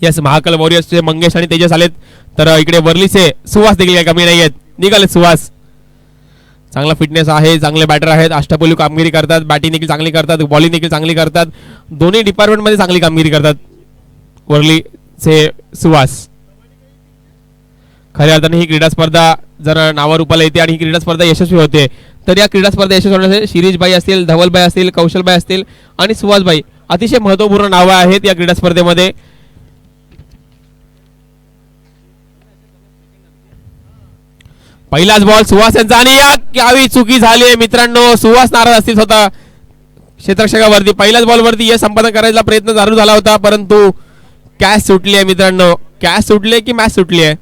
Yes Mahakal वॉरियर्सचे Mangesh आणि तेजस आलेत. तर इकडे वर्लीचे सुहास देखील काही कमी नाही आहेत, निघालेत सुहास. चांगला फिटनेस आहे, चांगले बॅटर आहेत, अष्टपैलू कामगिरी करतात, बॅटिंग देखील चांगली करतात, बॉलिंग देखील चांगली करतात, दोन्ही डिपार्टमेंटमध्ये चांगली कामगिरी करतात वर्लीचे सुहास. खऱ्या अर्थाने ही क्रीडा स्पर्धा जर नावारूपाला येते आणि ही क्रीडा स्पर्धा यशस्वी होते तर या क्रीडा स्पर्धा यशस्वी होण्यासाठी शिरीषबाई असतील, धवलबाई असतील, कौशलबाई असतील आणि सुहासबाई अतिशय महत्त्वपूर्ण नावं आहेत या क्रीडा स्पर्धेमध्ये. पहिलाच बॉल सुहास यांचा आणि यावी चुकी झाली मित्रांनो. सुहास नाराज असतील स्वतः क्षेत्ररक्षकावरती. पहिल्याच बॉलवरती यश संपादन करायचा प्रयत्न चालू झाला होता परंतु कॅच सुटली आहे मित्रांनो. कॅच सुटली की मॅच सुटली आहे.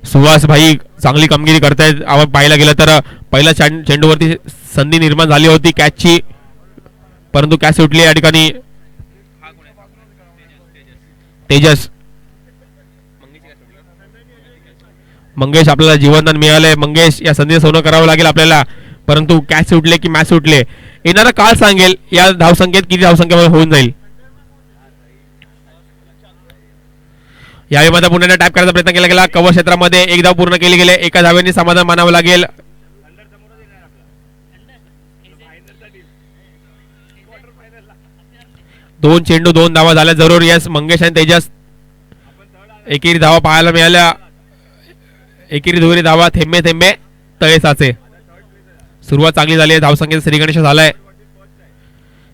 सुहास भाई चांगली कामगिरी करतायत. आपण पाहायला गेलं तर पहिल्या चेंडूवरती संधी निर्माण झाली होती कॅचची परंतु कॅच सुटली या ठिकाणी. तेजस मंगेश आपल्याला जीवनदान मिळालंय. मंगेश या संधीचं सोनं करावं लागेल आपल्याला परंतु कॅच सुटले की मॅच सुटले येणारा काळ सांगेल या धावसंख्येत किती धावसंख्येमध्ये होऊन जाईल. यावेळी मात्र पुण्याने टॅप करायचा प्रयत्न केला गेला. कव्हर क्षेत्रामध्ये एक धाव पूर्ण केली गेले. एका धावेने समाधान मानावं लागेल. दोन चेंडू 2 धावा झाल्या जरूर. यस मंगेश आणि तेजस एकेरी धावा पाहायला मिळाल्या. एकेरी दुहेरी धावा थेंबे थेंबे तळे साचे. सुरुवात चांगली झाली आहे. धावसंख्येत श्रीगणेश झालाय.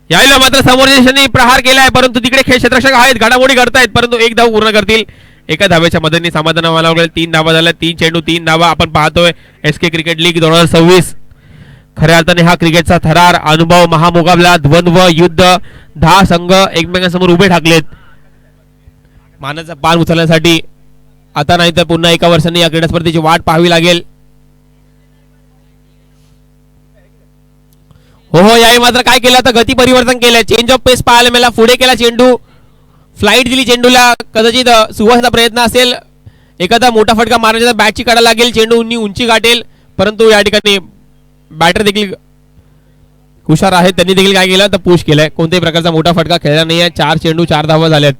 यावेळेला मात्र समोरच्या दिशेने प्रहार केलाय परंतु तिकडे खेळ क्षेत्ररक्षक आहेत, घडामोडी करतायत परंतु एक धाव पूर्ण करतील. एका धावेच्या मदतीने समाधान व्हायला लागेल. 3 धावा झाल्या. 3 चेंडू 3 धावा. आपण पाहतोय एसके क्रिकेट लीग 2026. खऱ्या अर्थाने हा क्रिकेटचा थरार अनुभव, महामुकाबला, द्वंद्व, युद्ध. 10 संघ एकमेकांसमोर उभे ठाकलेत मानाचं पान उचलण्यासाठी. आता नाही तर पुन्हा एका वर्षाने या क्रीडा स्पर्धेची वाट पाहावी लागेल. हो हो यावेळी मात्र काय केलं आता गती परिवर्तन केलंय. चेंज ऑफ पेस पाहायला मिळाला. पुढे केला चेंडू, फ्लाईट दिली चेंडूला. कदाचित सुहासचा प्रयत्न असेल एखादा मोठा फटका मारण्याचा, बॅटची काढा लागेल, चेंडू उंची गाठेल परंतु या ठिकाणी बॅटर देखील हुशार आहेत. त्यांनी देखील काय केलं तर पुश केलंय. कोणत्याही प्रकारचा मोठा फटका खेळला नाही आहे. 4 चेंडू 4 धावा झाल्यात.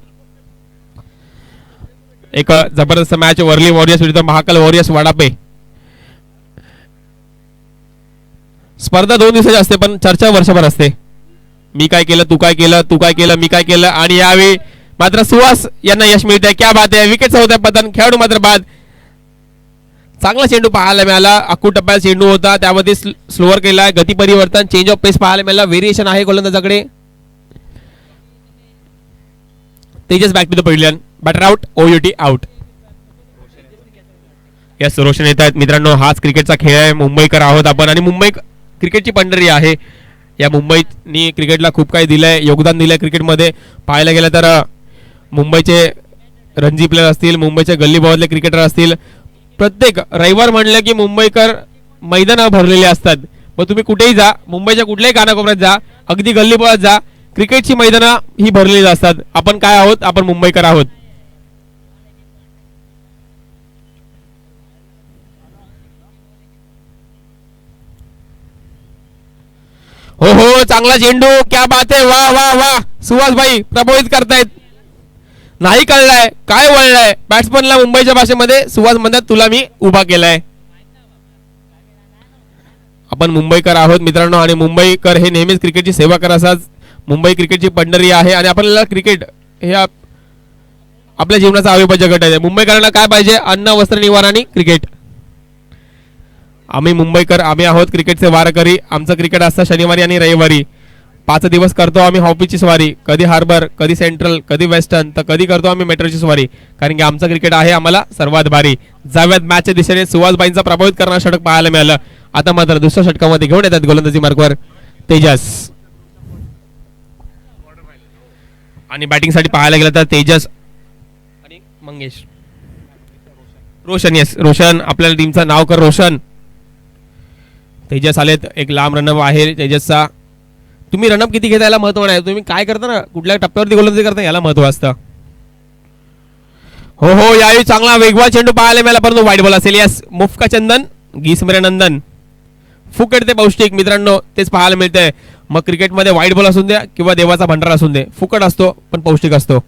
एक जबरदस्त मॅच वर्ली वॉरियर्स विरुद्ध महाकाल वॉरियर्स वडापे. स्पर्धा 2 दिवसाची असते पण चर्चा वर्षभर असते. मी काय केलं, तू काय केलं, तू काय केलं, मी काय केलं. आणि यावेळी मात्र सुहास यांना यश मिळतंय. क्या बात आहे. विकेट होत्या पतन. खेळाडू मात्र बाद. चांगला चेंडू पाहायला मिळाला. अक्कू टप्प्यात चेंडू होता त्यामध्ये स्लोअर केलाय. गती परिवर्तन, चेंज ऑफ पेस पाहायला मिळाला. व्हेरिएशन आहे गोलंदाजाकडे. Tejas back to the pavilion. Batter out. O U T out. Yes Roshan येत आहेत मित्रांनो. हाच क्रिकेटचा खेळ आहे. मुंबईकर आहोत आपण आणि मुंबई क्रिकेटची पंढरी आहे. या मुंबईनी क्रिकेटला खूप काही दिलंय, योगदान दिलंय क्रिकेटमध्ये. पाहायला गेलं तर मुंबईचे रणजी प्लेयर असतील, मुंबईचे गल्ली बोळातले क्रिकेटर असतील, प्रत्येक रविवार म्हणलं की मुंबईकर मैदान भरलेले असतात. मग तुम्ही कुठेही जा, मुंबईच्या कुठल्याही कानाकोपऱ्यात जा, अगदी गल्ली बोळात जा, क्रिकेटची मैदानं ही भरलेली असतात. आपण काय आहोत, आपण मुंबईकर आहोत. हो हो चांगला चेंडू. क्या बात आहे. वा वा वा. सुहास भाई प्रभावित करतायत. नाही कळलाय काय वळलाय बॅट्समनला. मुंबईच्या भाषेमध्ये सुहास म्हणतात तुला मी उभा केलाय. आपण मुंबईकर आहोत मित्रांनो आणि मुंबईकर हे नेहमीच क्रिकेटची सेवा करतात. मुंबई क्रिकेटची पंढरी आहे आणि आपल्याला क्रिकेट हे आपल्या जीवनाचा अविभाज्य घटक आहे. मुंबईकरांना काय पाहिजे, अन्न, वस्त्र, निवारा आणि क्रिकेट. आम्ही मुंबईकर, आम्ही आहोत क्रिकेटचे वारकरी. आमचं क्रिकेट असतं शनिवारी आणि रविवारी. 5 दिवस करतो आम्ही हॉकीची स्वारी. कधी हार्बर, कधी सेंट्रल, कधी वेस्टर्न, तर कधी करतो आम्ही मेट्रोची स्वारी. कारण की आमचं क्रिकेट आहे आम्हाला सर्वात भारी. जाव्यात मॅचच्या दिशेने सुहासबाईंचा प्रभावित करणारं षटक पाहायला मिळालं. आता मात्र दुसऱ्या षटकामध्ये घेऊन येतात गोलंदाजी मार्कवर तेजस. आणि बॅटिंगसाठी पाहायला गेलं तर तेजस आणि मंगेश. रोशन. यस रोशन. आपल्याला टीमचं नाव कर रोशन. तेजस आलेत. एक लांब रनअप आहे तेजसचा. तुम्ही रनअप किती घेता याला महत्व नाही. तुम्ही काय करता ना, कुठल्या टप्प्यावरती गोलंदाजी करता याला महत्व असतं. हो हो यावेळी चांगला वेगवान चेंडू पाहायला मिळाला परंतु वाईट बॉल असेल. यस मुफ्का चंदन, गीसमरे नंदन. फुकट ते पौष्टिक मित्रांनो तेच पाहायला मिळतंय. मग क्रिकेटमध्ये व्हाईट बॉल असून द्या किंवा देवाचा भंडारा असून दे, फुकट असतो पण पौष्टिक असतो.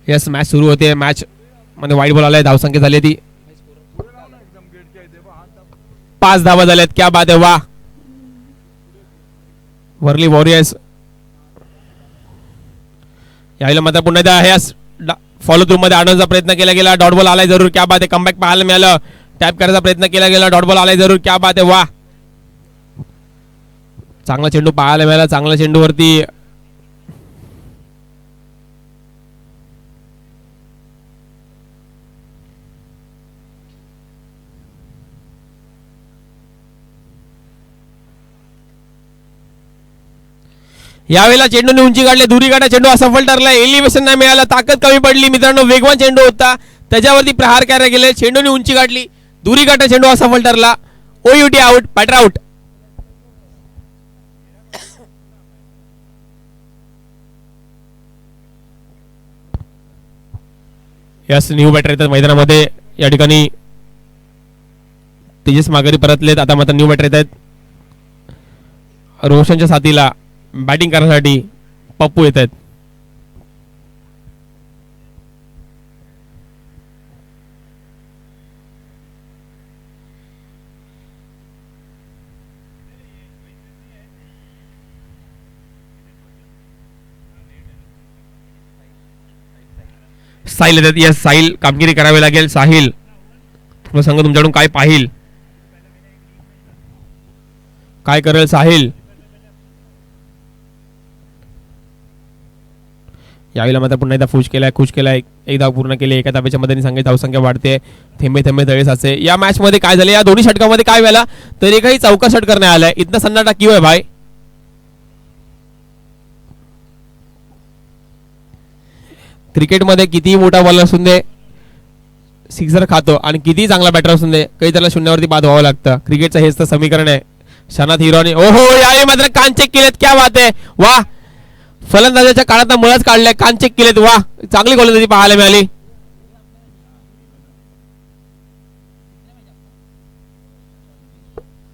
यस, मॅच सुरू होते. मॅच मध्ये व्हाईट बॉल आलाय. धावसंख्या झाली ती 5 धावा झाल्यात. क्या बात आहे, वा. वर्ली वॉरियर्स यायला मात्र पुन्हा एकदा फॉलो थ्रू मध्ये आणण्याचा प्रयत्न केला गेला. डॉट बॉल आलाय जरूर. क्या बात आहे, कमबॅक पाहायला मिळालं. टॅप करायचा प्रयत्न केला गेला. डॉट बॉल आलाय जरूर. क्या बात आहे, वा. चांगला चेंडू पाहायला मिळाला. चांगल्या चेंडूवरती यावेळेला चेंडूने उंची काढले. दुरी काढा चेंडू असफल ठरला. एलिव्हेशन नाही मिळालं. ताकद कमी पडली मित्रांनो. वेगवान चेंडू होता, त्याच्यावरती प्रहार करायला गेले. चेंडूने उंची काढली. दुरी काढा चेंडू असफल ठरला. OUT out. Batter out. Yes, new batter येतात मैदानामध्ये. या ठिकाणी तेजस माघारी परतलेत. आता मात्र न्यू बॅटर येत आहेत. रोशनच्या साथीला बॅटिंग करण्यासाठी पप्पू येत आहेत. साहिल येतात. यस, साहिल कामगिरी करावी लागेल. साहिल संघ तुमच्याकडून काय पाहिल, काय करेल साहिल. यावेळेला मात्र पुन्हा एकदा खुश केलाय. एक धाव पूर्ण केली. एका धावेच्या मदतीने संघाची धावसंख्या वाढते. थेंबे थेंबे तळे साचे. या मॅच मध्ये काय झाले, या दोन्ही षटकामध्ये काय व्हायला तर एकही चौका षट करण्यात आलाय. इतना सन्नाटा क्यों है भाई. क्रिकेटमध्ये कितीही मोठा बॉलर असून दे, सिक्सर खातो, आणि कितीही चांगला बॅटर असून दे, काही त्याला शून्यावरती बाद व्हावं लागतं. क्रिकेटचं हेच तर समीकरण आहे. शनात हिरोने ओहो यावेळी मात्र कान चेक केलेत. क्या बात आहे, वा. फलंदाजाच्या काळात मुळाच काढलाय. कान चेक केलेत, वा. चांगली गोलंदाजी पाहायला मिळाली.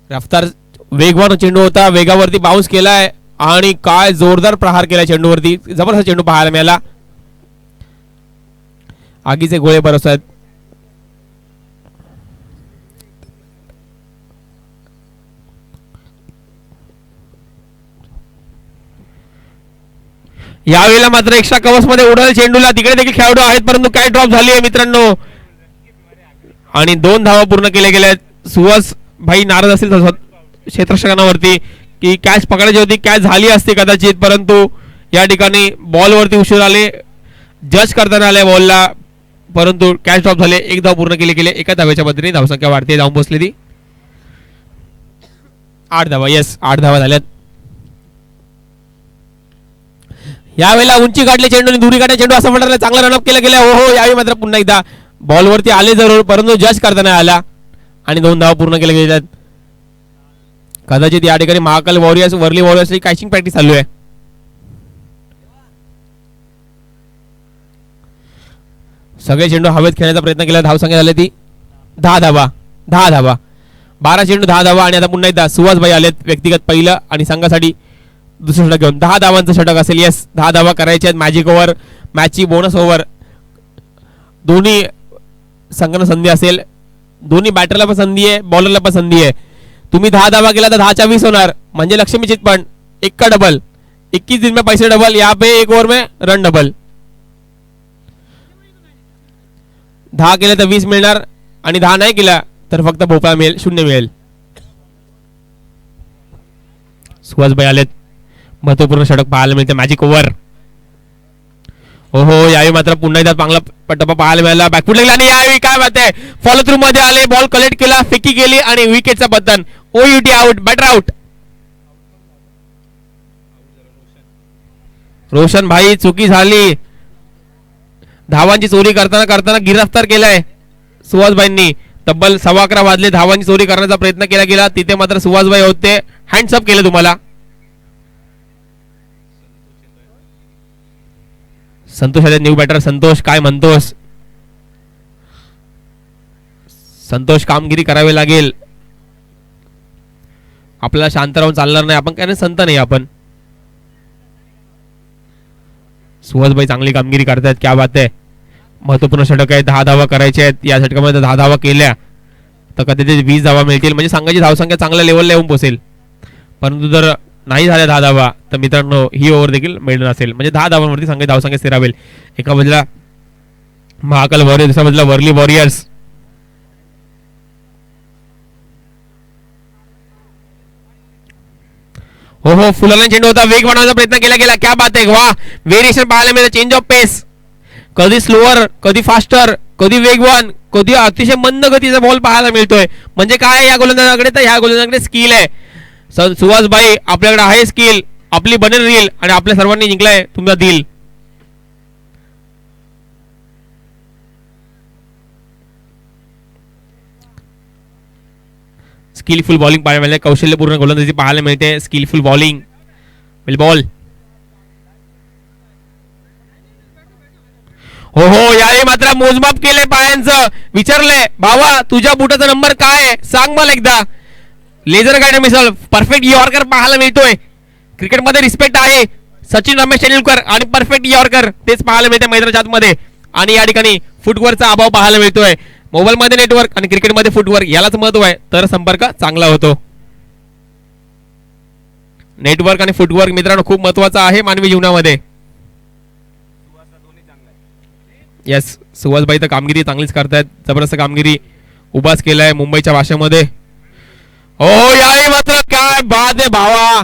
रफ्तार वेगवान चेंडू होता. वेगावरती बाउन्स केलाय आणि काय जोरदार प्रहार केलाय चेंडूवरती. जबरदस्त चेंडू पाहायला मिळाला. आगीचे गोळे बरसत आहेत. यावेळेला मात्र एक्स्ट्रा कव्हर्स मध्ये उडाल चेंडूला. तिकडे देखील खेळाडू आहेत परंतु काय ड्रॉप झाली आहे मित्रांनो. आणि 2 धावा पूर्ण केल्या गेल्या. सुहास भाई नाराज असतील क्षेत्ररक्षकांवरती की कॅच पकडायची होती, कॅच झाली असती कदाचित, परंतु या ठिकाणी बॉलवरती उशीर आले. जज करताना आले बॉलला, परंतु कॅच ड्रॉप झाले. 1 धाव पूर्ण केले गेले. एका धावेच्या मदतीने धावसंख्या वाढते. जाऊन बसली ती 8 धावा. यस, 8 धावा झाल्यात. यावेळेला उंची काढले चेंडूने, दुरी काढले चेंडू असं म्हणतात. चांगला रनअप केला गेला. हो यावेळी मात्र पुन्हा एकदा बॉलवरती आले जरूर, परंतु जज करताना आला आणि 2 धावा पूर्ण केल्या गेल्यात. कदाचित या ठिकाणी महाकाल वॉरियर्स वर्ली वॉरियर्सची कॅचिंग प्रॅक्टिस चालू आहे. सगळे चेंडू हवेत खेळण्याचा प्रयत्न केला. धावसंख्या झाली ती 10 धावा. 10 धावा, 12 चेंडू 10 धावा. आणि आता पुन्हा एकदा सुहासभाई आलेत व्यक्तिगत पहिलं आणि संघासाठी दुसरं षटक घेऊन. 10 धावांचं षटक असेल. येस, 10 धावा करायचे आहेत. मॅजिक ओव्हर, मॅचची बोनस ओव्हर, दोन्ही संघांना संधी असेल. दोन्ही बॅटरला पण संधी आहे, बॉलरला पण संधी आहे. तुम्ही 10 धावा केला तर 10 च्या 20 होणार, म्हणजे लक्ष्मी चितपण. 1 का डबल, 21 दिन में पैसे डबल. यहाँ पे 1 ओव्हर में रन डबल. 10 केले तर 20 मिळणार आणि 10 नाही केला तर फक्त भोपळा मिळेल, 0 मिळेल. सुहासभाई आलेत. महत्वपूर्ण षटक पाहायला मिळते. Magic over. ओहो यावेळी मात्र पुन्हा एकदा चांगला टप्पा पाहायला मिळाला. बॅकफुट लागला आणि यावेळी काय बात आहे, फॉलो थ्रू मध्ये आले, बॉल कलेक्ट केला, फेकी केली आणि विकेटचा बदन. OUT out, batter out. Roshan भाई चुकी झाली. धावांची चोरी करताना गिरफ्तार केलाय सुहासभाईंनी. तब्बल 11:15 वाजले. धावांची चोरी करण्याचा प्रयत्न केला गेला. तिथे मात्र सुहासभाई होते. हँड्सअप केले तुम्हाला. संतोष आले, न्यू बॅटर. संतोष काय म्हणतोस. संतोष कामगिरी करावी लागेल. आपल्याला शांत राहून चालणार नाही. आपण काय संत नाही आपण. सुहासभाई चांगली कामगिरी करतायत. क्या बात आहे. महत्वपूर्ण षटक आहे. 10 धावा करायच्या आहेत. या षटकामध्ये 10 धावा केल्या तर कदाचित 20 धावा मिळतील. म्हणजे संघाची धावसंख्या चांगल्या लेवलला येऊन पोहोचेल. परंतु जर नाही झाल्या 10 धावा तर मित्रांनो ही ओव्हर देखील मिळणार असेल. म्हणजे 10 धावांवरती संघाची धावसंख्या स्थिरावेल. एका बाजूला महाकाल वॉरियर्स, दुसऱ्या बाजूला वर्ली वॉरियर्स. हो हो, फुलाला चेंडू होता. वेग वाढवण्याचा प्रयत्न केला गेला. क्या बात आहे. वा, व्हेरिएशन पाहायला मिळतं. चेंज ऑफ पेस. कधी स्लोअर, कधी फास्टर, कधी वेगवान, कधी अतिशय मंद गतीचा बॉल पाहायला मिळतोय. म्हणजे काय या गोलंदाजाकडे, तर ह्या गोलंदाजाकडे स्किल आहे. सुहासभाई आपल्याकडे आहे स्किल. आपली बनेल रील आणि आपल्या सर्वांनी जिंकलाय तुमचा दिल. स्किलफुल बॉलिंग पाहायला मिळते. कौशल्यपूर्ण गोलंदाजी पाहायला मिळते. Skillful bowling. बॉल. हो हो, यावेळी मात्र मोजमाप केले पायांचं. विचारलंय भावा तुझ्या बुटाचा नंबर काय आहे सांग मला एकदा. लेझर गार्ड मिसल परफेक्ट यॉर्कर पाहायला मिळतोय. क्रिकेटमध्ये रिस्पेक्ट आहे. सचिन रमेश तेंडुलकर आणि परफेक्ट यॉर्कर तेच पाहायला मिळते मैदानाच्या आतमध्ये. आणि या ठिकाणी फुटवर्कचा अभाव पाहायला मिळतोय. मोबाईलमध्ये नेटवर्क आणि क्रिकेटमध्ये फुटवर्क यालाच महत्व आहे तर संपर्क चांगला होतो. नेटवर्क आणि फुटवर्क मित्रांनो खूप महत्वाचा आहे मानवी जीवनामध्ये. येस, सुहासभाई तर कामगिरी चांगलीच करतायत. जबरदस्त कामगिरी उभाच केलाय मुंबईच्या भाषेमध्ये. हो, यावेळी मात्र काय बात आहे भावा.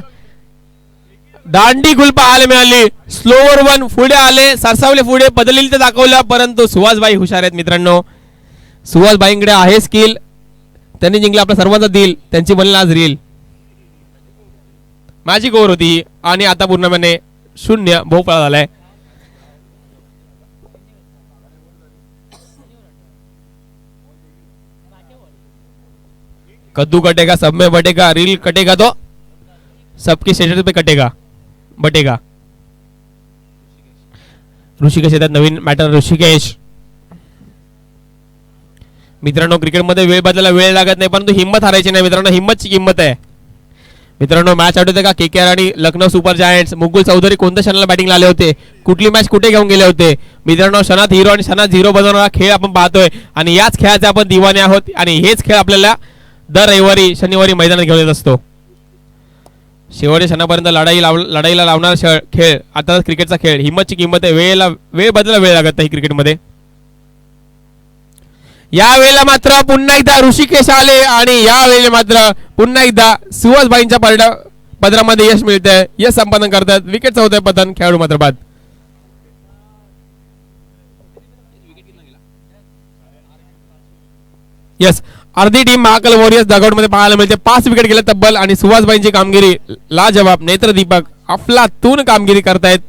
दांडी गुल पाहायला मिळाली. स्लोवर वन पुढे आले, सरसावले पुढे, बदलले ते दाखवलं. परंतु सुहासभाई हुशार आहेत मित्रांनो. सुहासभाईंकडे आहे स्किल. त्यांनी जिंकले आपल्या सर्वांचा दिल. त्यांची बनला आज रील. मॅजिक ओव्हर होती आणि आता पूर्णपणे 0 भोपळा झालाय. कद्दू कटेगा सब में बटेगा. रील कटेगा तो सबके स्टेटस पे कटेगा बटेगा. ऋषिकेश येतात. नवीन मॅटर ऋषिकेश. मित्रांनो क्रिकेटमध्ये वेळ बदलायला वेळ लागत नाही परंतु हिंमत हारायची नाही मित्रांनो. हिंमतची किंमत आहे मित्रांनो. मॅच आठवते का केकेआर आणि लखनौ सुपर जायंट्स. मुकुल चौधरी कोणत्या क्षणाला बॅटिंगला आले होते. कुठली मॅच कुठे घेऊन गेले होते मित्रांनो. क्षणात हिरो आणि क्षणात झिरो बनवणारा खेळ आपण पाहतोय आणि याच खेळाचे आपण दिवाने आहोत. आणि हेच खेळ आपल्याला दर रविवारी शनिवारी मैदानात घेऊन येत असतो. शेवटच्या क्षणापर्यंत लढाईला लावणारा खेळ आता क्रिकेटचा खेळ. हिंमतची किंमत आहे. वेळ बदलायला वेळ लागत नाही क्रिकेटमध्ये. या वेळेला मात्र पुन्हा एकदा ऋषिकेश आले आणि या वेळेला मात्र पुन्हा एकदा सुहासभाईंच्या पदरामध्ये यश मिळतंय. यश संपादन करतात. विकेटचं होतंय पतन. खेळाडू मात्र बाद. यस, अर्धी टीम महाकाल वॉरियर्स डगआउट मध्ये पाहायला मिळते. 5 विकेट गेले तब्बल आणि सुहासभाईंची कामगिरी लाजवाब. नेत्रदीपक अफलातून कामगिरी करतायत.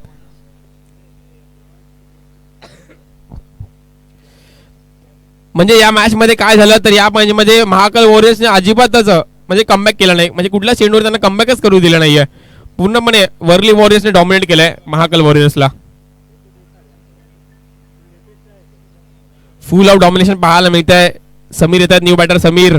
म्हणजे या मॅच मध्ये काय झालं तर या मॅच मध्ये महाकाल वॉरियर्सने अजिबातच म्हणजे कमबॅक केला नाही. म्हणजे कुठल्या चेंडूवर त्यांना कमबॅकच करू दिलं नाहीये. पूर्णपणे वर्ली वॉरियर्सने डॉमिनेट केलंय महाकाल वॉरियर्सला. फुल ऑफ डॉमिनेशन पाहायला मिळत आहे. समीर येतात. New batter Sameer.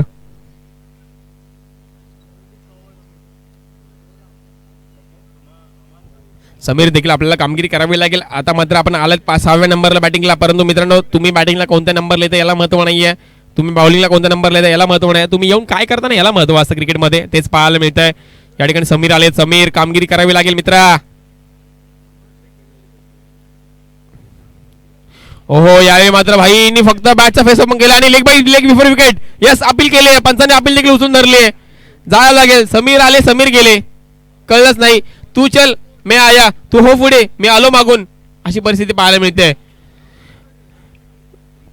समीर देखील आपल्याला कामगिरी करावी लागेल. आता मात्र आपण आलात 6व्या नंबरला बॅटिंगला. परंतु मित्रांनो तुम्ही बॅटिंगला कोणत्या नंबरला येतं याला महत्व नाहीये. तुम्ही बॉलिंगला कोणत्या नंबरला येतं याला महत्व नाही. तुम्ही येऊन काय करता ना याला महत्व असतं क्रिकेटमध्ये. तेच पाहायला मिळत आहे. या ठिकाणी समीर आले. समीर कामगिरी करावी लागेल मित्रा. ओहो, यावेळी मात्र भाईंनी फक्त बॅटचा फेस ओपन केला आणि leg before wicket. Yes, appeal केले. पंचांनी अपील देखील उचलून धरले. जायला लागेल. समीर आले, समीर गेले. कळलंच नाही. तू चल मैं आया, तू हो पुढे मी आलो मागून. अशी परिस्थिती पाहायला मिळते.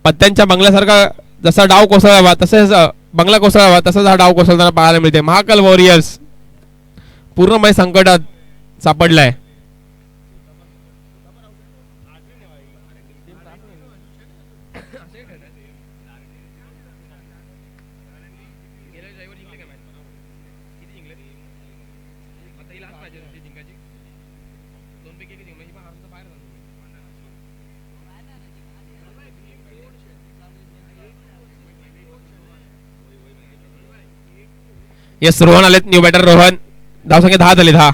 पत्त्यांच्या बंगल्यासारखा जसा डाव कोसळावा तसंच बंगला कोसळावा तसंच हा डाव कोसळताना पाहायला मिळते. महाकाल वॉरियर्स पूर्णपणे संकटात सापडलाय. येस रोहन आलेत, न्यू बॅटर रोहन. धावसंख्या 10 झाले, 10.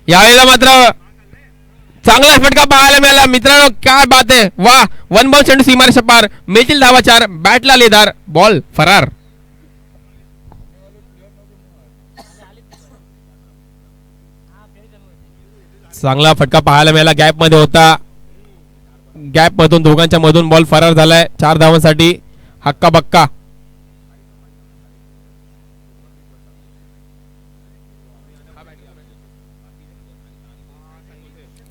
यावेळेला मात्र चांगला फटका पाहायला मिळाला मित्रांनो. काय बात आहे, वा. 1 बॉल चेंडू सीमारेषा पार, मिळतील धावा 4, बॅटला लेदार, बॉल फरार. चांगला फटका पाहायला मिळाला, गॅप मध्ये होता, गॅप मधून दोघांच्या मधून बॉल फरार झालाय. 4 धावांसाठी हक्का बक्का.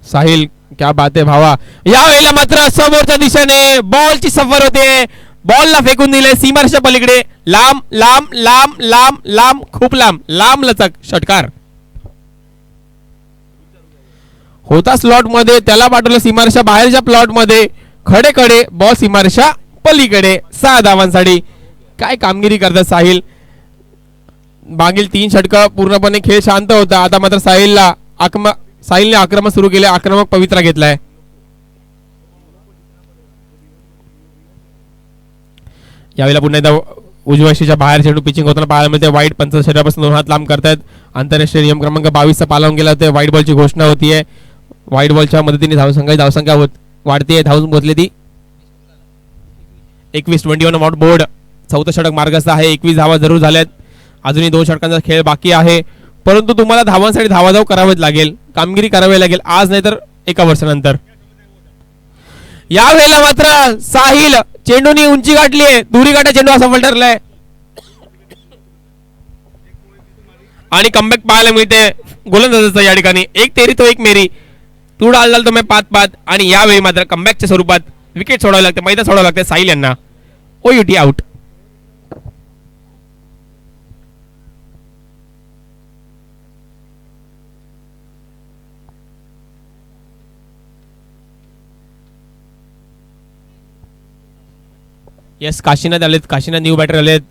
साहिल, क्या बात आहे भावा. यावेळेला मात्र समोरच्या दिशेने बॉलची सफर होते, बॉलला फेकून दिले सीमारेषा पलीकडे, लांब लांब लांब लांब लांब, खूप लांब, लांब लचक षटकार होता स्लॉट मध्ये, त्याला पाठवलं सीमारेषा बाहेरच्या प्लॉट मध्ये, खडे खडे बॉल सीमारेषा पलीकडे. 6 धावांसाठी. काय कामगिरी करतात साहिल. मागील 3 षटकं पूर्णपणे खेळ शांत होता, आता मात्र साहिलने आक्रमण सुरू केले, आक्रमक पवित्रा घेतलाय. यावेळेला पुन्हा एकदा उजव्या बाहेर चेंडू पिचिंग होताना पाहायला मिळते. वाईट पंच शरीरापासून 2 हात लांब करतायत. आंतरराष्ट्रीय नियम क्रमांक 22 चा पालन केला होता. व्हाईट बॉलची घोषणा होतीये. व्हाईट बॉलच्या मदतीने धावसंख्या वाढते. धावून पोहोचले ती 21 आउट बोर्ड. 4थं षटक मार्गस्थ आहे. 21 धावा जरूर झाल्यात. अजूनही 2 षटकांचा खेळ बाकी आहे, परंतु तुम्हाला धावांसाठी धावाधाव करावेच लागेल, कामगिरी करावी लागेल, आज नाही तर एका वर्षानंतर. यावेळेला मात्र साहिल चेंडूनी उंची गाठली आहे, दुरी गाठा चेंडू असफल ठरलाय आणि कमबॅक पाहायला मिळते गोलंदाजाचा या ठिकाणी. 1 तेरी तो 1 मेरी, तू डाल तो मैं पात पात. आणि यावेळी मात्र कमबॅकच्या स्वरूपात विकेट सोडावे लागते, मैदान सोडावे लागते साहिल यांना. OUT out. येस, काशीनाथ आलेत, काशीनाथ न्यू बॅटर आलेत.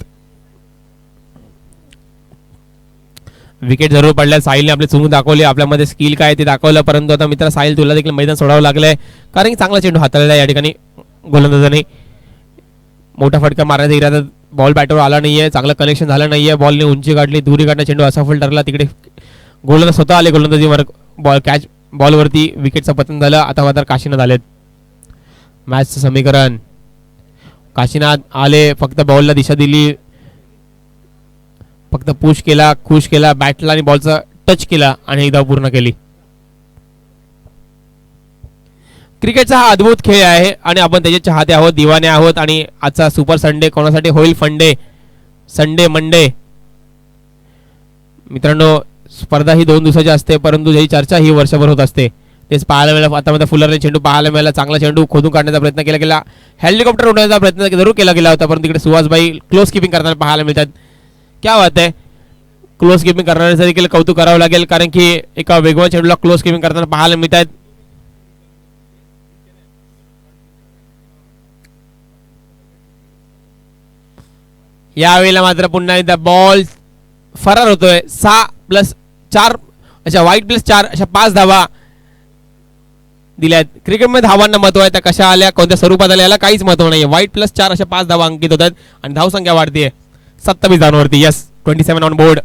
विकेट जरूर पडल्या. साहिलने आपले चुंग दाखवले, आपल्यामध्ये स्किल काय ते दाखवलं, परंतु आता मित्र साहिल तुला देखील मैदान सोडावं लागलंय, कारण की चांगला चेंडू हाताळला या ठिकाणी गोलंदाजाने. मोठा फटका मारण्याचा इरादा बॉल बॅटवर आला नाहीये, चांगलं कनेक्शन झालं नाहीये, बॉलने उंची काढली, दुरी काढणं चेंडू असफल ठरला. तिकडे गोलंदाज स्वतः आले गोलंदाजीवर, बॉल कॅच बॉलवरती विकेटचं पतन झालं. आता मात्र काशीनाथ आलेत. मॅचचं समीकरण, काशीनाथ आले, फक्त बॉलला दिशा दिली, फक्त पुश केला, खुश केला, बॅटला आणि बॉलचा टच केला आणि एक धाव पूर्ण केली. क्रिकेटचा हा अद्भुत खेळ आहे आणि आपण त्याचे चाहते आहोत, दिवाने आहोत. आणि आजचा सुपर संडे कोणासाठी होईल फंडे, संडे मंडे. मित्रांनो, स्पर्धा ही 2 दिवसाची असते, परंतु याची चर्चा ही वर्षभर होत असते. तेच पाहायला मिळालं. आता मध्ये फुलरने चेंडू पाहायला मिळाला, चांगला चेंडू खोदून काढण्याचा प्रयत्न केला गेला, हेलिकॉप्टर उडवण्याचा प्रयत्न जरूर केला गेला होता, परंतु तिकडे सुहासबाई क्लोज किपिंग करताना पाहायला मिळतात. क्या बात आहे, क्लोज किपिंग करणाऱ्याचं देखील कौतुक करावं लागेल, कारण की एका वेगवान चेंडूला क्लोज किपिंग करताना पाहायला मिळतात. यावेळेला मात्र पुन्हा एकदा बॉल फरार होतोय. 6+4 अशा वाईट +4 अशा 5 धावा दिल्यात. क्रिकेटमध्ये धावांना महत्व आहे, त्या कशा आल्या, कोणत्या स्वरूपात आल्या, याला काहीच महत्व नाही. वाईट +4 अशा 5 धावा अंकित होतात आणि धावसंख्या वाढतीये 27 धावांवरती. Yes, 27 on board.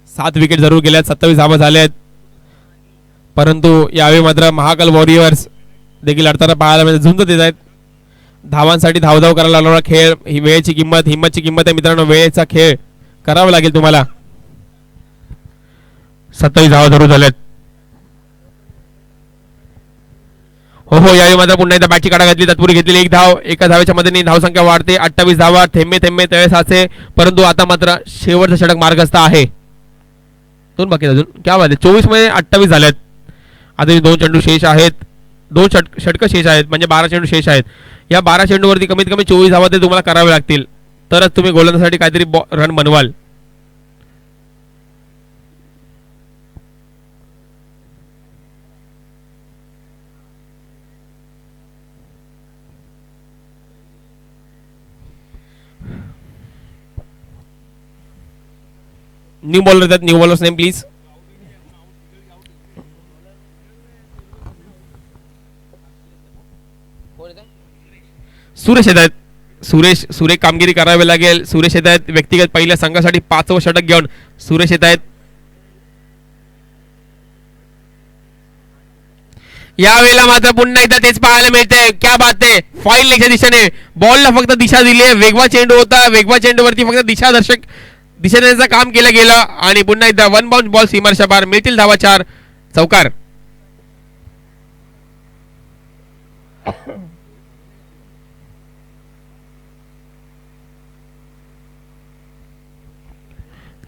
7 विकेट जरूर गेल्यात, 27 धावा झाल्यात, परंतु यावेळी मात्र महाकाल वॉरियर्स देखील लढताना पाहायला मिळते, झुंज देत आहेत. धावांसाठी धावधाव करायला लागणारा खेळ, ही वेळेची किंमत, हिंमतची किंमत आहे मित्रांनो. वेळेचा खेळ करावा लागेल तुम्हाला. 27 धावा जरूर झाल्यात. हो हो, यावेळी मात्र पुन्हा एकदा बॅटची काढा घातली, तत्पुरी घेतलेली 1 धाव. एका धावेच्या मदतीने धावसंख्या वाढते. 28 धावा, थेंबे थेंबे तळे साचे, परंतु आता मात्र शेवटचं षटक मार्गस्थ आहे. 2 बाकी अजून. क्या बात आहे, 24 मध्ये 28 झाल्यात. आता 2 चेंडू शेष आहेत, 2 षटकं शेष आहेत, म्हणजे 12 चेंडू शेष आहेत. या 12 चेंडूवरती कमीत कमी 24 धावा ते तुम्हाला करावे लागतील, तरच तुम्ही गोलंदाजासाठी काहीतरी रन बनवाल. न्यू बॉलर येतात. New bowlers name please. Suresh येत आहेत. सुरेश कामगिरी करावी लागेल. सुरेश येत आहेत व्यक्तिगत पहिल्या संघासाठी 5वं षटक घेऊन. सुरेश येत आहेत. यावेळेला मात्र पुन्हा एकदा तेच पाहायला मिळते. क्या बात आहे. फाईन लेगच्या दिशेने बॉलला फक्त दिशा दिली आहे. वेगवा चेंडू होता. वेगवा चेंडूवरती फक्त दिशा देण्याचं काम केलं गेलं आणि पुन्हा एकदा वन बाउंस बॉल सीमारेषा पार. मिळतील धावा 4. चौकार.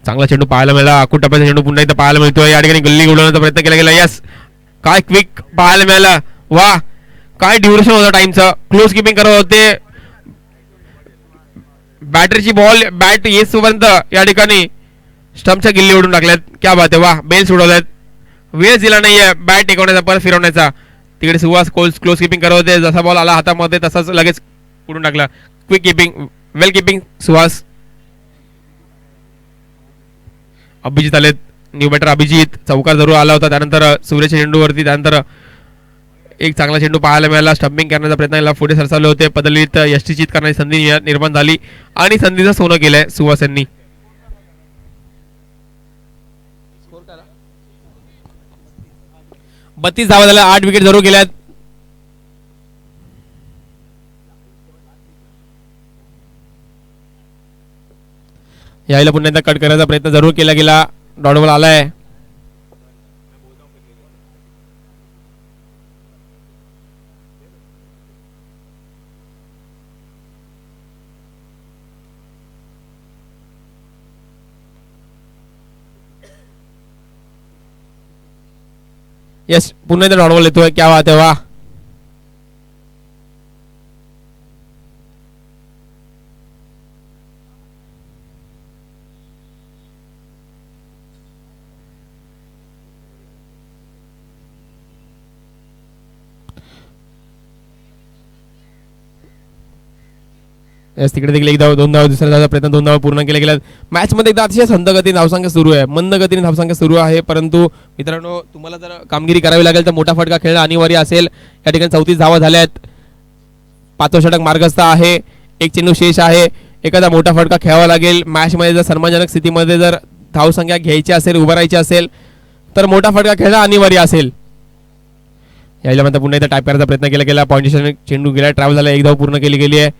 चांगला चेंडू पाहायला मिळाला. आखूड टप्प्याचा चेंडू पुन्हा एकदा पाहायला मिळतोय. या ठिकाणी गल्ली उडवण्याचा प्रयत्न केला गेला. यस, काय क्विक पाहायला मिळालं. वा, काय ड्युरेशन होतं टाइमचं. क्लोज किपिंग करत होते. बॅटरीची बॉल बॅट येईपर्यंत या ठिकाणी स्टंपच्या गिल्ली उडून टाकल्यात. क्या बात आहे. वा, बेल्स उडवल्यात. वेळ दिला नाहीये बॅट टेकवण्याचा, परत फिरवण्याचा. तिकडे सुहास क्लोज किपिंग करत होते. जसा बॉल आला हातामध्ये तसाच लगेच उडून टाकला. Quick keeping, well keeping Suhas. Abhijit आलेत. New batter Abhijit. चौकार जरूर आला होता. त्यानंतर सूर्यच्या चेंडूवरती त्यानंतर एक चांगला चेंडू पाहायला मिळाला. स्टंपिंग करण्याचा प्रयत्न पुढे सरसावले होते. पदलीत यष्टीचित करण्याची संधी निर्माण झाली आणि संधीचं सोनं केलंय सुहास यांनी. 32 धावा झाल्या. 8 विकेट जरूर गेल्यात. यायला पुन्हा एकदा कट करायचा प्रयत्न जरूर केला गेला. डॉट बॉल आलाय. यस, पुन्हा एकदा डॉट बॉल येतोय. क्या बात आहे. वा, तिकडे देखील 1 धाव 2 धाव दुसऱ्या धावाचा प्रयत्न 2 धावा पूर्ण केल्या गेल्या. मॅच मध्ये एकदा अतिशय संथ गतीने धावसंख्या सुरू आहे. मंद गतीने धावसंख्या सुरू आहे. परंतु मित्रांनो, तुम्हाला जर कामगिरी करावी लागेल तर मोठा फटका खेळणं अनिवार्य असेल. या ठिकाणी 34 धावा झाल्या आहेत. 5वं षटक मार्गस्थ आहे. 1 चेंडू शेष आहे. एखादा मोठा फटका खेळावा लागेल. मॅच मध्ये जर सन्मानजनक स्थितीमध्ये जर धावसंख्या घ्यायची असेल, उभं राहायची असेल तर मोठा फटका खेळणं अनिवार्य असेल. यायला मात्र पुन्हा एकदा टाईप करायचा प्रयत्न केला गेला. पॉइंट चेंडू गेला, ट्रॅव्हल झाला. 1 धाव पूर्ण केली गेली आहे.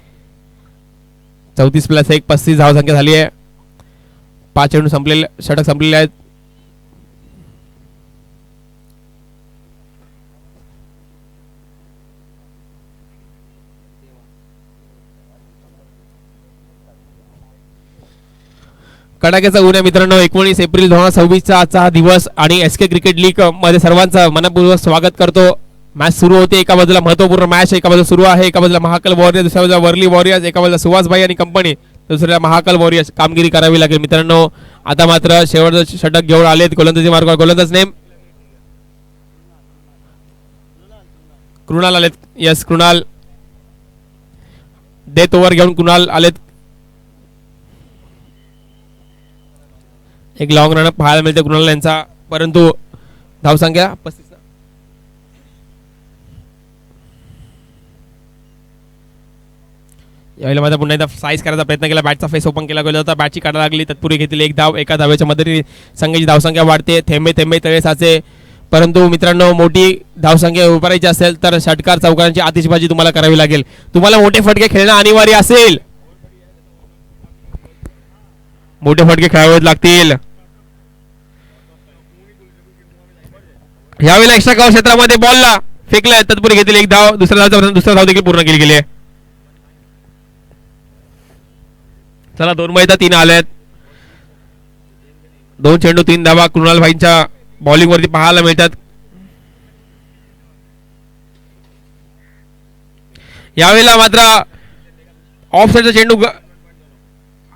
34+1 35 धाव संख्या झाली आहे. 5 चेंडू संपलेले, षटक संपलेले आहेत. कडाक्याचा ऊन आहे मित्रांनो. 19 एप्रिल 2026 आजचा हा दिवस आणि SK क्रिकेट लीग मध्ये सर्वांचं मनपूर्वक स्वागत करतो. मॅच सुरू होते. एका बाजूला महत्वपूर्ण मॅच एका बाजूला सुरू आहे. एका बाजूला महाकाल वॉरियर्स, दुसऱ्या बाजूला वर्ली वॉरियर्स, एका बाजूला सुहासभाई आणि कंपनी, दुसऱ्या महाकाल वॉरियर्स. कामगिरी करावी लागेल मित्रांनो. आता मात्र शेवटचं षटक घेऊन आलेत गोलंदाजी मार्गावर. गोलंदाज नेम कृणाल आलेत. यस, कृणाल. डेथ ओव्हर घेऊन कृणाल आलेत. एक लॉंग रन पाहायला मिळते कृणाल यांचा, परंतु धावसंख्या 35. यावेळेला माझा पुन्हा एकदा साईज करायचा प्रयत्न केला. बॅटचा फेस ओपन केला गेला होता. बॅटची काढा लागली. तत्पूर्वी घेतली 1 धाव. एका धावेच्या मदतीने संघाची धावसंख्या वाढते. थेंबे थेंबे तळे साचे. परंतु मित्रांनो, मोठी धावसंख्या उभारायची असेल तर षटकार चौकारांची आतिषबाजी तुम्हाला करावी लागेल. तुम्हाला मोठे फटके खेळणं अनिवार्य असेल. मोठे फटके खेळावे लागतील. यावेळेला एक्स्ट्रा कव्हर क्षेत्रामध्ये बॉलला फेकलाय. तत्पूर्वी घेतली 1 धाव. दुसरा धाव देखील पूर्ण केली गेली आहे. चला, 2 मैदा 3 आलेत. 2 चेंडू 3 धावा कृणाल भाईंच्या बॉलिंग वरती पाहायला मिळतात. यावेळेला मात्र ऑफ साइडचा चेंडू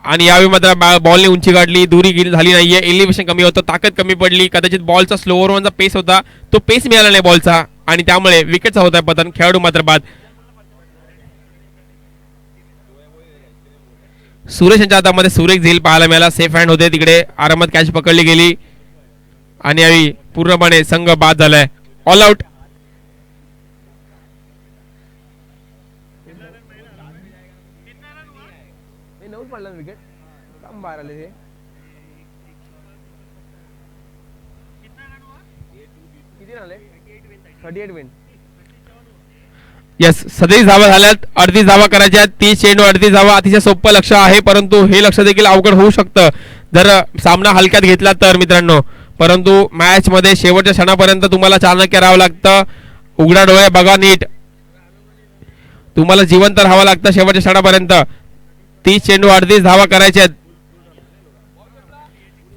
आणि यावेळी मात्र बॉलने उंची गाठली. दुरी झाली नाहीये. एलिव्हेशन कमी होतं. ताकद कमी पडली. कदाचित बॉलचा स्लोअर वनचा पेस होता, तो पेस मिळाला नाही बॉलचा आणि त्यामुळे विकेटचा होता पतन. खेळाडू मात्र बाद. सुरेश यांच्या हातामध्ये सुरेख झेल पाहायला मिळाला. सेफ हँड होते तिकडे, आरामात कॅच पकडली गेली आणि यावेळी पूर्णपणे संघ बाद झालाय. All out. विकेट कम बाहेर आले ते. किती झाले? 38 विन. यस, 37 धावा झाल्यात. 38 धावा करायच्या. 30 चेंडू 38 धावा अतिशय सोपं लक्ष आहे, परंतु हे लक्ष देखील अवघड होऊ शकतं जर सामना हलक्यात घेतला तर मित्रांनो. परंतु मॅच मध्ये शेवटच्या क्षणापर्यंत तुम्हाला चाणक्य राहावं लागतं. उघडा डोळे बघा नीट. तुम्हाला जिवंत राहावं लागतं शेवटच्या क्षणापर्यंत. 30 चेंडू 38 धावा करायच्या.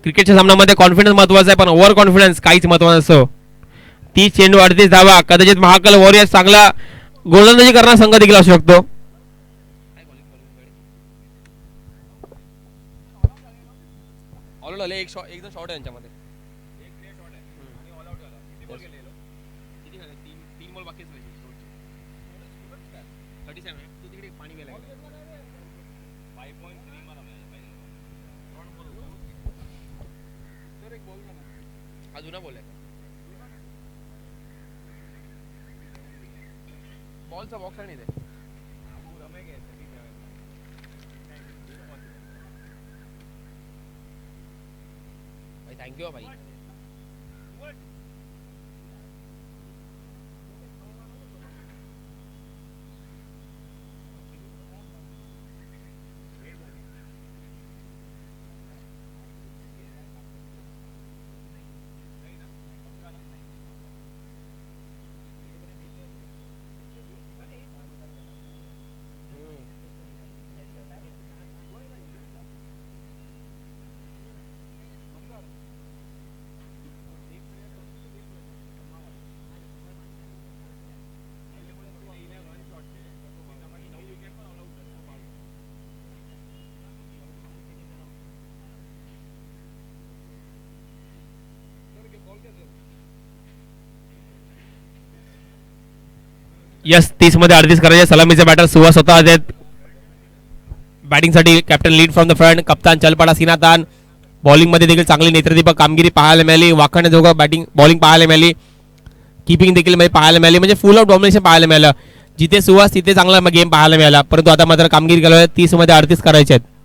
क्रिकेटच्या सामन्यामध्ये कॉन्फिडन्स महत्वाचा आहे, पण ओव्हर कॉन्फिडन्स काहीच महत्वाचं नसतो. 30 चेंडू 38 धावा. कदाचित महाकाल वॉरियर्स चांगला गोलंदाजी करणारा संघ देखील असू शकतो. एक जण शॉट आहे यांच्यामध्ये. जुना बॉल आहे. बॉलचा बॉक्स आहे नाही ते. थँक्यू भाई. यस, 30 मध्ये 38 करायचे. सलामीचे बॅटर सुहास स्वतः आहेत बॅटिंगसाठी. Captain lead from the front. कप्तान चलपाडा सिनातान. बॉलिंग मध्ये देखील चांगली नेत्रदीपक कामगिरी पाहायला मिळाली. वाखाणण्याजोगं बॅटिंग बॉलिंग पाहायला मिळाली. कीपिंग देखील मध्ये पाहायला मिळाली. म्हणजे फुल ऑफ डॉमिनेशन पाहायला मिळालं. जिथे सुहास तिथे चांगला गेम पाहायला मिळाला. परंतु आता मात्र कामगिरी केली. 30 मध्ये 38 करायचे आहेत.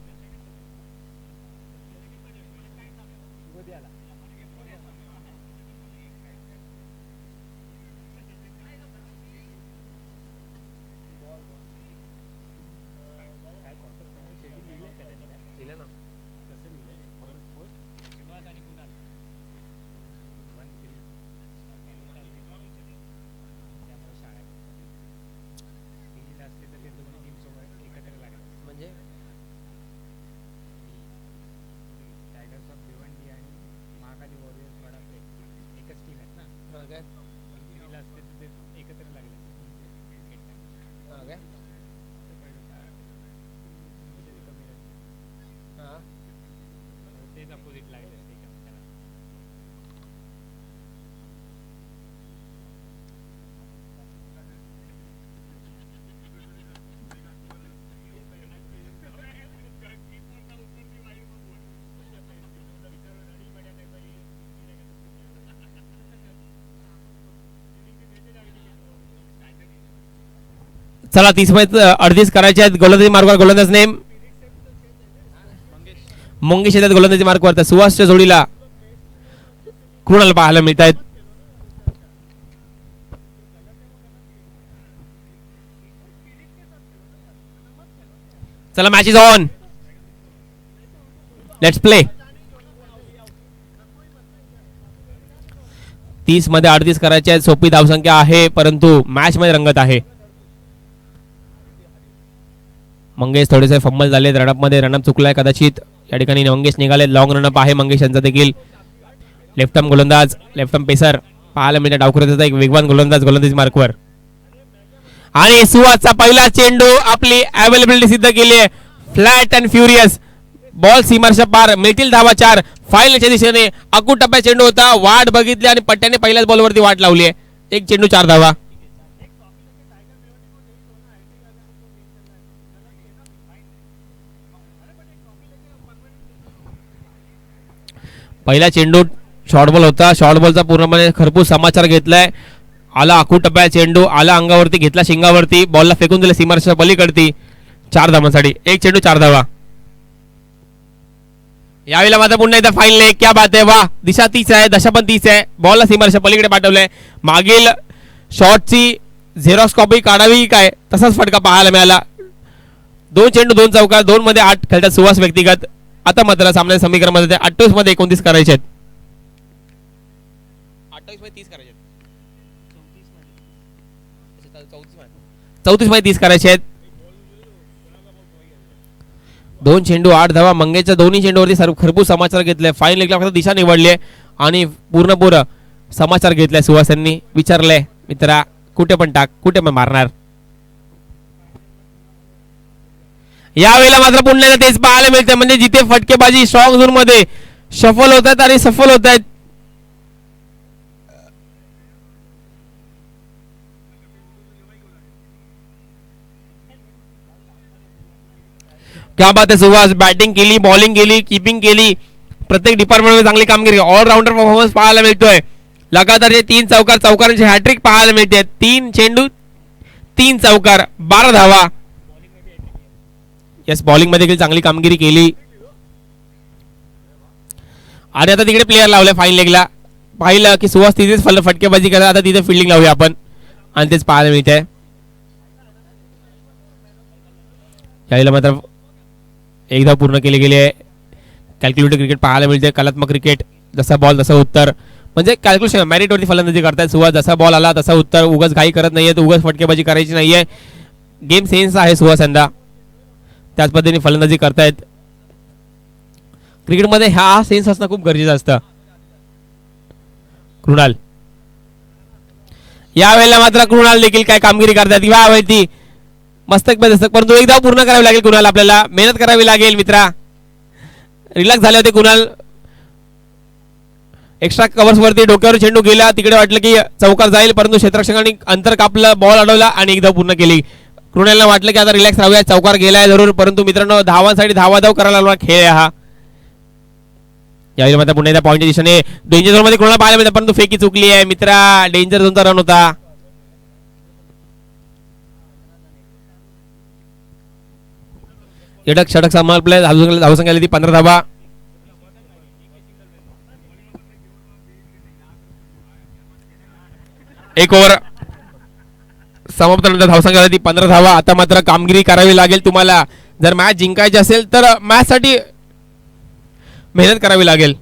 चला 30 मध्ये 38 करायचे आहेत. गोलंदाजी मार्गवर गोलंदाज नेम मंगेश येतात गोलंदाजी मार्गवर. तर सुहासच्या जोडीला कृणाल पाहायला मिळत आहेत. चला match is on. Let's play. 30 मध्ये 38 करायचे आहेत. सोपी धावसंख्या आहे, परंतु मॅच मध्ये रंगत आहे. मंगेश थोडेसे फंबल झाले रनअप मध्ये. रनअप चुकलाय कदाचित या ठिकाणी. मंगेश निघाले. लॉंग रनअप आहे मंगेश यांचा देखील. लेफ्ट आर्म गोलंदाज, लेफ्ट आर्म पेसर पाहायला मिळते. डावखुऱ्याचा एक वेगवान गोलंदाज गोलंदाजी मार्कवर. आणि सुहासचा पहिला चेंडू आपली अवेलेबिलिटी सिद्ध केली आहे. Flat and furious. बॉल सीमारेषा पार. मिळतील धावा 4. फायनलच्या दिशेने अकूट टप्प्यात चेंडू होता. वाट बघितली आणि पट्ट्याने पहिल्याच बॉलवरती वाट लावली आहे. एक चेंडू 4 धावा. पहिला चेंडू शॉर्ट बॉल होता. शॉर्ट बॉलचा पूर्णपणे खरपूस समाचार घेतलाय. आला आखू टप्प्या चेंडू आला अंगावरती घेतला शिंगावरती बॉलला फेकून दिला सीमारेषेच्या पलीकडती 4 धावांसाठी. एक चेंडू 4 धावा. यावेळेला मात्र पुन्हा एकदा फाईन लेग. क्या बात आहे. वा दिशा तीच आहे दशा पण तीच आहे. बॉलला सीमारेषा पलीकडे पाठवलंय. मागील शॉटची झेरॉक्स कॉपी काढावी काय तसाच फटका पाहायला मिळाला. 2 चेंडू 2 चौकार 2 मध्ये 8 खेळतात सुहास व्यक्तिगत. आता मात्र सामन्याच्या समीकरणामध्ये 28 मध्ये 29 करायचे आहेत. 28 मध्ये 30 करायचे 34 मध्ये 30 करायचे आहेत. 2 चेंडू 8 धावा. मंगेशच्या दोन्ही चेंडूवरती खरपूस समाचार घेतले. फाईन लेगला फक्त दिशा निवडली आणि पूर्ण समाचार घेतलाय. सुहास यांनी विचारलंय मित्रा कुठे पण टाक कुठे पण मारणार. यावेळेला मात्र पुन्हा तेच पाहायला मिळते म्हणजे जिथे फटकेबाजी स्ट्रॉंग झोन मध्ये सफल होत आहेत आणि सफल होत आहेत. क्या बात आहे. सुहास बॅटिंग केली बॉलिंग केली कीपिंग केली प्रत्येक डिपार्टमेंटमध्ये चांगली कामगिरी ऑलराऊंडर परफॉर्मन्स पाहायला मिळतोय. लगातार 3 चौकार चौकारांची हॅट्रिक पाहायला मिळते. 3 चेंडू 3 चौकार 12 धावा. यस बॉलिंग मध्ये देखील चांगली कामगिरी केली आणि आता तिकडे प्लेयर लावले फाईन लेगला. पाहिलं की सुहास तिथेच फटकेबाजी करतात. आता तिथे फिल्डिंग लावूया आपण आणि तेच पाहायला मिळते. यायला मात्र एकदा पूर्ण केले गेले. कॅल्क्युलेटेड क्रिकेट पाहायला मिळते. कलात्मक क्रिकेट जसा बॉल तसं उत्तर म्हणजे कॅल्क्युलेशन मेरिटवरती फलंदाजी करतायत सुहास. जसा बॉल आला तसा उत्तर. उगाच घाई करत नाहीये उगाच फटकेबाजी करायची नाहीये. गेम सेन्स आहे सुहास यांना त्याच पद्धतीने फलंदाजी करतायत. क्रिकेटमध्ये हा सेन्स असणं खूप गरजेचं असतं. कृणाल यावेळेला मात्र कृणाल देखील काय कामगिरी करतात यावेळी मस्तक पे दस्तक परंतु एकदा पूर्ण करावी लागेल. कुणाल आपल्याला मेहनत करावी लागेल मित्रा. रिलॅक्स झाले होते कुणाल. एक्स्ट्रा कव्हर्स वरती डोक्यावर चेंडू गेला तिकडे वाटलं की चौकार जाईल परंतु क्षेत्ररक्षकांनी अंतर कापलं बॉल अडवला आणि एकदा पूर्ण केली. कृणालला वाटलं की आता रिलॅक्स राहूया चौकार गेलाय जरूर परंतु मित्रांनो धावांसाठी धावाधाव करायला लागला खेळ हा. यावेळी मात्र पुन्हा एकदा पॉईंटच्या दिशेने डेंजर झोन मध्ये कृणाल पाहायला मिळतं परंतु फेकी चुकली आहे मित्रा. डेंजर झोनचा रन होता. एडक षटक सांभाळले धावसंख्या आली ती 15 धावा. एक ओव्हर समाप्तीनंतर धावसंख्या आली ती 15 धावा. आता मात्र कामगिरी करावी लागेल तुम्हाला. जर मॅच जिंकायची असेल तर मॅच साठी मेहनत करावी लागेल.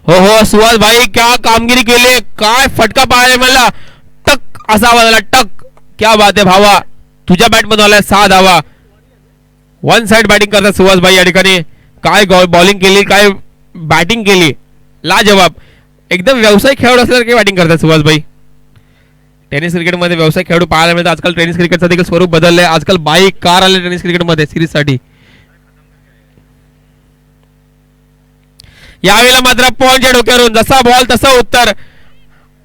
हो हो सुहास भाई क्या कामगिरी केली. काय फटका पाहायला मला टक असा आवाज आला टक. क्या बात आहे भावा तुझ्या बॅट मध्ये आलाय 6 धावा. 1 साइड बॅटिंग करतात सुहास भाई या ठिकाणी. काय बॉलिंग केली काय बॅटिंग केली लाजवाब. एकदम व्यावसायिक खेळाडू असल्यासारखे बॅटिंग करतात सुहास भाई. टेनिस क्रिकेटमध्ये व्यावसायिक खेळाडू पाहायला मिळतात. आजकाल टेनिस क्रिकेटचं देखील स्वरूप बदललंय. आजकाल बाईक कार आले टेनिस क्रिकेटमध्ये सिरीज साठी. यावेळेला मात्र पॉईंटच्या डोक्यावरून जसा बॉल तसा उत्तर.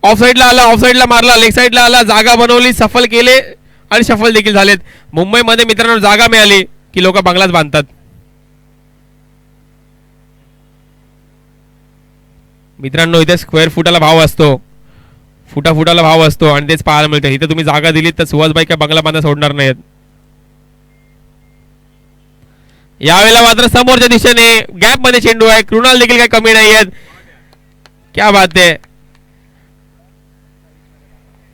ऑफ साईडला आला ऑफ साईडला मारला लेग साईडला आला जागा बनवली सफल केले आणि सफल देखील झालेत. मुंबईमध्ये मित्रांनो जागा मिळाली की लोक बंगलाच बांधतात. मित्रांनो इथे स्क्वेअर फुटाला भाव असतो. फुटाला भाव असतो आणि तेच पाहायला मिळतं. इथे तुम्ही जागा दिलीत तर सुहासबाई काय बंगला बांधा सोडणार नाहीत. यावेळेला मात्र समोरच्या दिशेने गॅप मध्ये चेंडू आहे. कृणाल देखील काही कमी नाही आहेत. क्या बात आहे.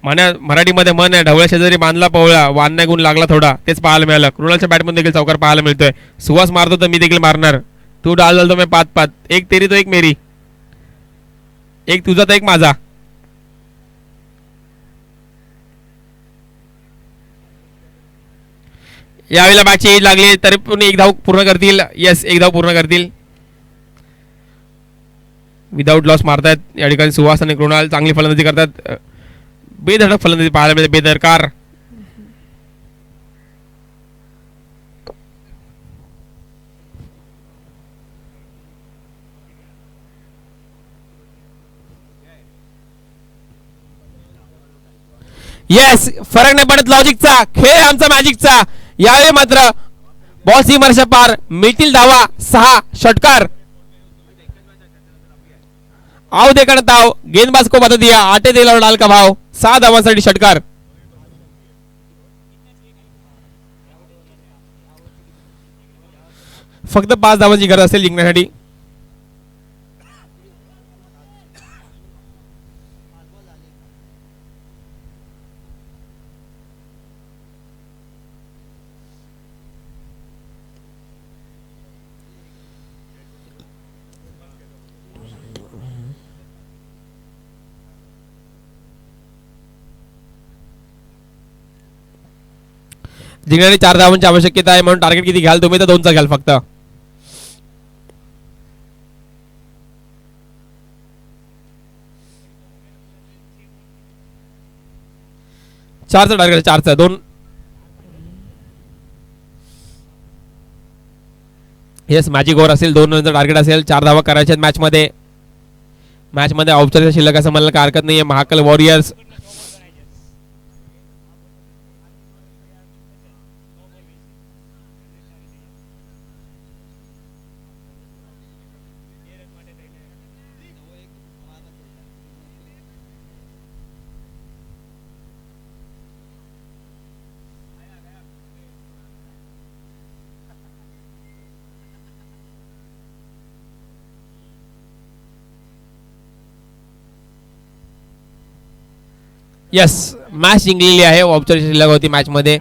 मराठीमध्ये मन आहे ढवळ्या शेजारी बांधला पवळा वान्या गुण लागला थोडा. तेच पाहायला मिळालं. कृणालच्या बॅटमध्ये देखील चौकार पाहायला मिळतोय. सुहास मारतो तर मी देखील मारणार. तू डाल झालतो मी 5-5. एक तेरी तो एक मेरी. एक तुझा तर एक माझा. यावेळेला मॅचची एज लागली तरी पण एक धाव पूर्ण करतील. येस, एक धाव पूर्ण करतील. विदाऊट लॉस मारतायत या ठिकाणी सुहास आणि कृणाल. चांगली फलंदाजी करतात. बेधडक फलंदाजी पाहायला मिळते, बेदरकार. येस, फरक नाही पडत लॉजिकचा खेळ आमचा मॅजिकचा. यावेळी मात्र बॉल सीमारेषा पार, मिळतील धावा 6. षटकार आओ देखना ताव, गेंदबाज को बता दिया आटे तेल और डाल का भाव. 6 धावांसाठी षटकार. फक्त 5 धावांची गरज असेल जिंकण्यासाठी. जिंकण्यासाठी 4 धावांची आवश्यकता आहे. म्हणून टार्गेट किती घ्याल तुम्ही? तर 2चा घ्याल फक्त. 4चा टार्गेट, 4चा 2. येस, मॅजिक ओव्हर असेल. 2 रनचं टार्गेट असेल. 4 धावा करायच्या मॅच मध्ये. औपचारिक शिल्लक असं म्हणायला काय हरकत नाहीये. महाकाल वॉरियर्स येस, मॅच जिंकलेली आहे. औपचारिक शिल्लक होती मॅच मध्ये.